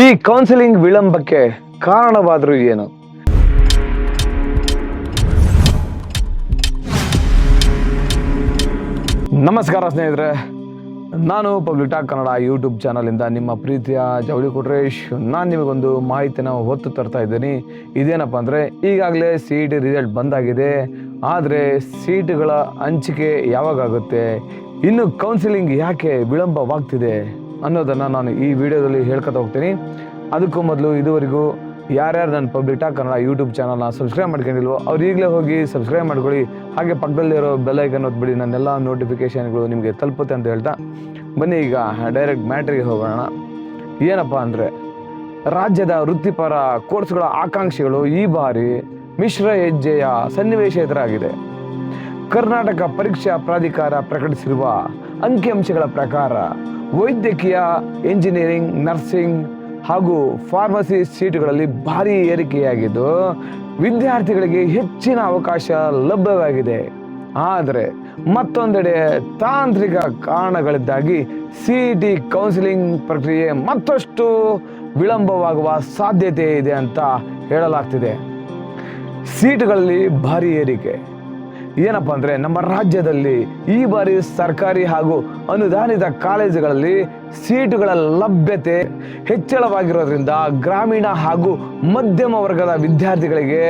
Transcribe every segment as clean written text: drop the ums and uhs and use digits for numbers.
ಈ ಕೌನ್ಸಿಲಿಂಗ್ ವಿಳಂಬಕ್ಕೆ ಕಾರಣವಾದರೂ ಏನು? ನಮಸ್ಕಾರ ಸ್ನೇಹಿತರೆ, ನಾನು ಪಬ್ಲಿಕ್ ಟಾಕ್ ಕನ್ನಡ ಯೂಟ್ಯೂಬ್ ಚಾನಲಿಂದ ನಿಮ್ಮ ಪ್ರೀತಿಯ ಜವಳಿ ಕೊಟ್ರೇಶ್. ನಾನು ನಿಮಗೊಂದು ಮಾಹಿತಿನ ಹೊತ್ತು ತರ್ತಾ ಇದ್ದೀನಿ. ಇದೇನಪ್ಪ ಅಂದರೆ, ಈಗಾಗಲೇ CET ರಿಸಲ್ಟ್ ಬಂದಾಗಿದೆ. ಆದರೆ ಸೀಟುಗಳ ಹಂಚಿಕೆ ಯಾವಾಗುತ್ತೆ, ಇನ್ನು ಕೌನ್ಸಿಲಿಂಗ್ ಯಾಕೆ ವಿಳಂಬವಾಗ್ತಿದೆ ಅನ್ನೋದನ್ನು ನಾನು ಈ ವಿಡಿಯೋದಲ್ಲಿ ಹೇಳ್ಕೊತಾ ಹೋಗ್ತೀನಿ. ಅದಕ್ಕೂ ಮೊದಲು ಇದುವರೆಗೂ ಯಾರ್ಯಾರು ನನ್ನ ಪಬ್ಲಿಕ್ ಟಾಕ್ ಕನ್ನಡ ಯೂಟ್ಯೂಬ್ ಚಾನಲ್ನ ಸಬ್ಸ್ಕ್ರೈಬ್ ಮಾಡ್ಕೊಂಡಿಲ್ವೋ ಅವ್ರು ಈಗಲೇ ಹೋಗಿ ಸಬ್ಸ್ಕ್ರೈಬ್ ಮಾಡ್ಕೊಳ್ಳಿ. ಹಾಗೆ ಪಕ್ಕದಲ್ಲಿರೋ ಬೆಲ್ ಐಕನ್ ಒತ್ಬಿಡಿ, ನನ್ನೆಲ್ಲ ನೋಟಿಫಿಕೇಷನ್ಗಳು ನಿಮಗೆ ತಲುಪುತ್ತೆ ಅಂತ ಹೇಳ್ತಾ ಬನ್ನಿ ಈಗ ಡೈರೆಕ್ಟ್ ಮ್ಯಾಟ್ರಿಗೆ ಹೋಗೋಣ. ಏನಪ್ಪ ಅಂದರೆ, ರಾಜ್ಯದ ವೃತ್ತಿಪರ ಕೋರ್ಸ್ಗಳ ಆಕಾಂಕ್ಷಿಗಳು ಈ ಬಾರಿ ಮಿಶ್ರ ಹೆಜ್ಜೆಯ ಸನ್ನಿವೇಶ ಎದುರಾಗಿದೆ. ಕರ್ನಾಟಕ ಪರೀಕ್ಷಾ ಪ್ರಾಧಿಕಾರ ಪ್ರಕಟಿಸಿರುವ ಅಂಕಿಅಂಶಗಳ ಪ್ರಕಾರ ವೈದ್ಯಕೀಯ, ಇಂಜಿನಿಯರಿಂಗ್, ನರ್ಸಿಂಗ್ ಹಾಗೂ ಫಾರ್ಮಸಿ ಸೀಟುಗಳಲ್ಲಿ ಭಾರೀ ಏರಿಕೆಯಾಗಿದ್ದು ವಿದ್ಯಾರ್ಥಿಗಳಿಗೆ ಹೆಚ್ಚಿನ ಅವಕಾಶ ಲಭ್ಯವಾಗಿದೆ. ಆದರೆ ಮತ್ತೊಂದೆಡೆ ತಾಂತ್ರಿಕ ಕಾರಣಗಳಿಂದಾಗಿ CET ಕೌನ್ಸಿಲಿಂಗ್ ಪ್ರಕ್ರಿಯೆ ಮತ್ತಷ್ಟು ವಿಳಂಬವಾಗುವ ಸಾಧ್ಯತೆ ಇದೆ ಅಂತ ಹೇಳಲಾಗ್ತಿದೆ. ಸೀಟುಗಳಲ್ಲಿ ಭಾರೀ ಏರಿಕೆ ಏನಪ್ಪ ಅಂದರೆ, ನಮ್ಮ ರಾಜ್ಯದಲ್ಲಿ ಈ ಬಾರಿ ಸರ್ಕಾರಿ ಹಾಗೂ ಅನುದಾನಿತ ಕಾಲೇಜುಗಳಲ್ಲಿ ಸೀಟುಗಳ ಲಭ್ಯತೆ ಹೆಚ್ಚಳವಾಗಿರೋದ್ರಿಂದ ಗ್ರಾಮೀಣ ಹಾಗೂ ಮಧ್ಯಮ ವರ್ಗದ ವಿದ್ಯಾರ್ಥಿಗಳಿಗೆ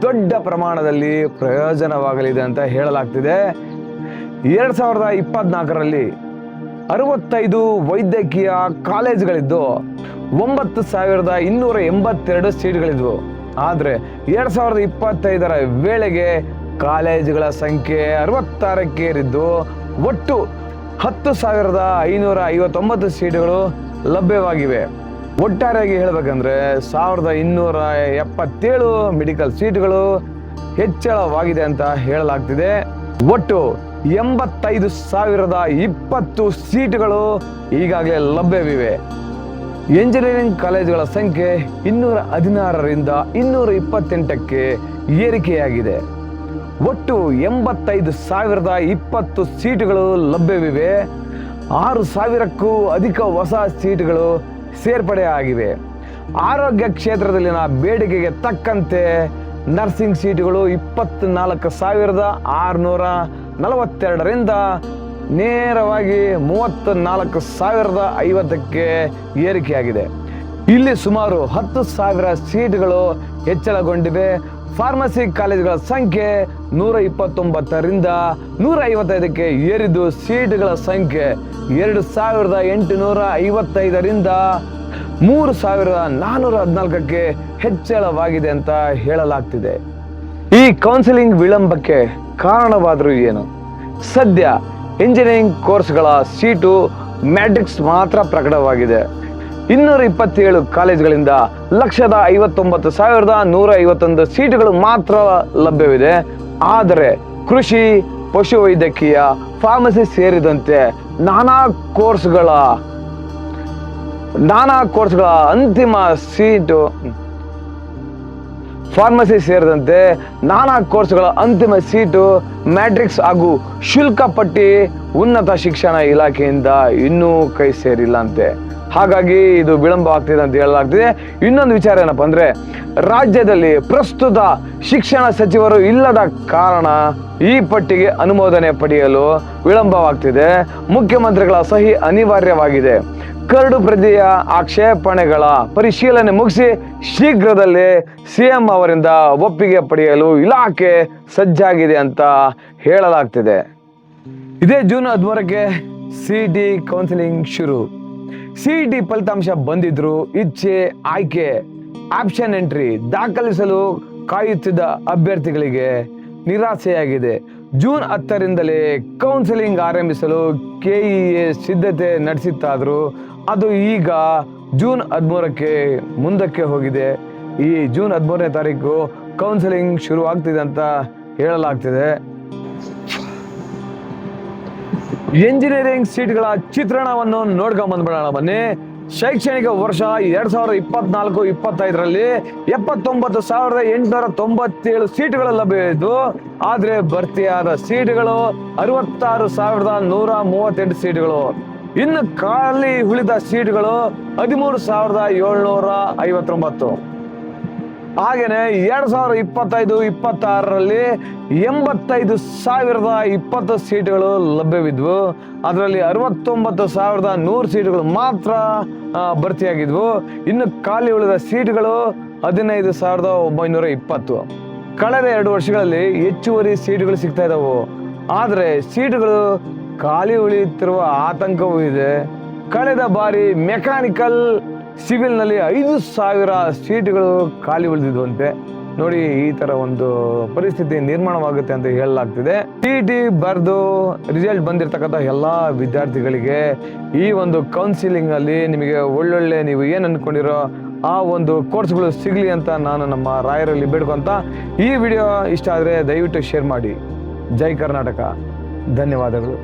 ದೊಡ್ಡ ಪ್ರಮಾಣದಲ್ಲಿ ಪ್ರಯೋಜನವಾಗಲಿದೆ ಅಂತ ಹೇಳಲಾಗ್ತಿದೆ. 2024ರಲ್ಲಿ 65 ವೈದ್ಯಕೀಯ ಕಾಲೇಜುಗಳಿದ್ದು 9282 ಸೀಟುಗಳಿದ್ವು. ಆದರೆ 2025ರ ವೇಳೆಗೆ ಕಾಲೇಜುಗಳ ಸಂಖ್ಯೆ 66ಕ್ಕೆ ಏರಿದ್ದು ಒಟ್ಟು 10,559 ಸೀಟುಗಳು ಲಭ್ಯವಾಗಿವೆ. ಒಟ್ಟಾರೆಯಾಗಿ ಹೇಳಬೇಕಂದ್ರೆ 1,277 ಮೆಡಿಕಲ್ ಸೀಟುಗಳು ಹೆಚ್ಚಳವಾಗಿದೆ ಅಂತ ಹೇಳಲಾಗ್ತಿದೆ. ಒಟ್ಟು 85,020 ಸೀಟುಗಳು ಈಗಾಗಲೇ ಲಭ್ಯವಿವೆ. ಎಂಜಿನಿಯರಿಂಗ್ ಕಾಲೇಜುಗಳ ಸಂಖ್ಯೆ 216ರಿಂದ 228ಕ್ಕೆ ಏರಿಕೆಯಾಗಿದೆ. ಒಟ್ಟು 85,020 ಸೀಟುಗಳು ಲಭ್ಯವಿವೆ. 6,000ಕ್ಕೂ ಅಧಿಕ ಹೊಸ ಸೀಟುಗಳು ಸೇರ್ಪಡೆ ಆಗಿವೆ. ಆರೋಗ್ಯ ಕ್ಷೇತ್ರದಲ್ಲಿನ ಬೇಡಿಕೆಗೆ ತಕ್ಕಂತೆ ನರ್ಸಿಂಗ್ ಸೀಟುಗಳು 24,642ರಿಂದ ನೇರವಾಗಿ 34,050ಕ್ಕೆ ಏರಿಕೆಯಾಗಿದೆ. ಇಲ್ಲಿ ಸುಮಾರು 10,000 ಸೀಟುಗಳು ಹೆಚ್ಚಳಗೊಂಡಿವೆ. ಫಾರ್ಮಸಿ ಕಾಲೇಜುಗಳ ಸಂಖ್ಯೆ 129ರಿಂದ 155ಕ್ಕೆ ಏರಿದ್ದು ಸೀಟುಗಳ ಸಂಖ್ಯೆ 2,855ರಿಂದ 3,414ಕ್ಕೆ ಹೆಚ್ಚಳವಾಗಿದೆ ಅಂತ ಹೇಳಲಾಗ್ತಿದೆ. ಈ ಕೌನ್ಸಿಲಿಂಗ್ ವಿಳಂಬಕ್ಕೆ ಕಾರಣವಾದರೂ ಏನು? ಸದ್ಯ ಇಂಜಿನಿಯರಿಂಗ್ ಕೋರ್ಸ್ಗಳ ಸೀಟು ಮ್ಯಾಟ್ರಿಕ್ಸ್ ಮಾತ್ರ ಪ್ರಕಟವಾಗಿದೆ. 227 ಕಾಲೇಜುಗಳಿಂದ 1,59,151 ಸೀಟುಗಳು ಮಾತ್ರ ಲಭ್ಯವಿದೆ. ಆದರೆ ಕೃಷಿ, ಪಶುವೈದ್ಯಕೀಯ, ಫಾರ್ಮಸಿ ಸೇರಿದಂತೆ ನಾನಾ ಕೋರ್ಸ್ಗಳ ಅಂತಿಮ ಸೀಟು ಫಾರ್ಮಸಿ ಸೇರಿದಂತೆ ನಾನಾ ಕೋರ್ಸ್ಗಳ ಅಂತಿಮ ಸೀಟು ಮ್ಯಾಟ್ರಿಕ್ಸ್ ಹಾಗೂ ಶುಲ್ಕ ಪಟ್ಟಿ ಉನ್ನತ ಶಿಕ್ಷಣ ಇಲಾಖೆಯಿಂದ ಇನ್ನೂ ಕೈ ಸೇರಿಲ್ಲ ಅಂತೆ. ಹಾಗಾಗಿ ಇದು ವಿಳಂಬ ಆಗ್ತಿದೆ ಅಂತ ಹೇಳಲಾಗ್ತಿದೆ. ಇನ್ನೊಂದು ವಿಚಾರ ಏನಪ್ಪ ಅಂದರೆ, ರಾಜ್ಯದಲ್ಲಿ ಪ್ರಸ್ತುತ ಶಿಕ್ಷಣ ಸಚಿವರು ಇಲ್ಲದ ಕಾರಣ ಈ ಪಟ್ಟಿಗೆ ಅನುಮೋದನೆ ಪಡೆಯಲು ವಿಳಂಬವಾಗ್ತಿದೆ. ಮುಖ್ಯಮಂತ್ರಿಗಳ ಸಹಿ ಅನಿವಾರ್ಯವಾಗಿದೆ. ಕರಡು ಪ್ರತಿಯ ಆಕ್ಷೇಪಣೆಗಳ ಪರಿಶೀಲನೆ ಮುಗಿಸಿ ಶೀಘ್ರದಲ್ಲೇ CM ಅವರಿಂದ ಒಪ್ಪಿಗೆ ಪಡೆಯಲು ಇಲಾಖೆ ಸಜ್ಜಾಗಿದೆ ಅಂತ ಹೇಳಲಾಗ್ತಿದೆ. ಇದೇ ಜೂನ್ 13ಕ್ಕೆ CET ಕೌನ್ಸಿಲಿಂಗ್ ಶುರು. CET ಫಲಿತಾಂಶ ಬಂದಿದ್ರು ಇಚ್ಛೆ, ಆಯ್ಕೆ, ಆಪ್ಷನ್ ಎಂಟ್ರಿ ದಾಖಲಿಸಲು ಕಾಯುತ್ತಿದ್ದ ಅಭ್ಯರ್ಥಿಗಳಿಗೆ ನಿರಾಸೆಯಾಗಿದೆ. ಜೂನ್ 10ರಿಂದಲೇ ಕೌನ್ಸಿಲಿಂಗ್ ಆರಂಭಿಸಲು KEA ಸಿದ್ಧತೆ ನಡೆಸಿತ್ತಾದರೂ ಅದು ಈಗ ಜೂನ್ 13ಕ್ಕೆ ಮುಂದಕ್ಕೆ ಹೋಗಿದೆ. ಈ ಜೂನ್ 13ನೇ ತಾರೀಕು ಕೌನ್ಸಿಲಿಂಗ್ ಶುರು ಆಗ್ತಿದೆ ಅಂತ ಹೇಳಲಾಗ್ತಿದೆ. ಎಂಜಿನಿಯರಿಂಗ್ ಸೀಟ್ಗಳ ಚಿತ್ರಣವನ್ನು ನೋಡ್ಕೊಂಡ್ ಬಂದ್ಬಿಡೋಣ ಬನ್ನಿ. ಶೈಕ್ಷಣಿಕ ವರ್ಷ 2024-25ರಲ್ಲಿ 79,897 ಸೀಟುಗಳು ಲಭ್ಯವಿದ್ದು, ಆದರೆ ಭರ್ತಿಯಾದ ಸೀಟುಗಳು 66,138 ಸೀಟುಗಳು. ಇನ್ನು ಖಾಲಿ ಉಳಿದ ಸೀಟ್ಗಳು 13,759. ಹಾಗೇನೆ 2025-26ರಲ್ಲಿ 85,020 ಸೀಟ್ಗಳು ಲಭ್ಯವಿದ್ವು. ಅದರಲ್ಲಿ 69,100 ಸೀಟ್ಗಳು ಮಾತ್ರ ಭರ್ತಿಯಾಗಿದ್ವು. ಇನ್ನು ಖಾಲಿ ಉಳಿದ ಸೀಟ್ಗಳು 15,920. ಕಳೆದ 2 ವರ್ಷಗಳಲ್ಲಿ ಹೆಚ್ಚುವರಿ ಸೀಟ್ಗಳು ಸಿಗ್ತಾ ಇದ್ದಾವು. ಆದರೆ ಸೀಟುಗಳು ಖಾಲಿ ಉಳಿಯುತ್ತಿರುವ ಆತಂಕವೂ ಇದೆ. ಕಳೆದ ಬಾರಿ ಮೆಕ್ಯಾನಿಕಲ್ ಸಿವಿಲ್ನಲ್ಲಿ 5,000 ಸೀಟುಗಳು ಖಾಲಿ ಉಳಿದಿದ್ವಂತೆ. ನೋಡಿ, ಈ ತರ ಒಂದು ಪರಿಸ್ಥಿತಿ ನಿರ್ಮಾಣವಾಗುತ್ತೆ ಅಂತ ಹೇಳಲಾಗ್ತಿದೆ. ಟಿ ಬರೆದು ರಿಸಲ್ಟ್ ಬಂದಿರತಕ್ಕಂಥ ಎಲ್ಲಾ ವಿದ್ಯಾರ್ಥಿಗಳಿಗೆ ಈ ಒಂದು ಕೌನ್ಸಿಲಿಂಗ್ ಅಲ್ಲಿ ನಿಮಗೆ ಒಳ್ಳೊಳ್ಳೆ ನೀವು ಏನ್ ಅನ್ಕೊಂಡಿರೋ ಆ ಒಂದು ಕೋರ್ಸ್ಗಳು ಸಿಗ್ಲಿ ಅಂತ ನಾನು ನಮ್ಮ ರಾಯರಲ್ಲಿ ಬೇಡ್ಕೊಂತ ಈ ವಿಡಿಯೋ ಇಷ್ಟ ಆದರೆ ದಯವಿಟ್ಟು ಶೇರ್ ಮಾಡಿ. ಜೈ ಕರ್ನಾಟಕ. ಧನ್ಯವಾದಗಳು.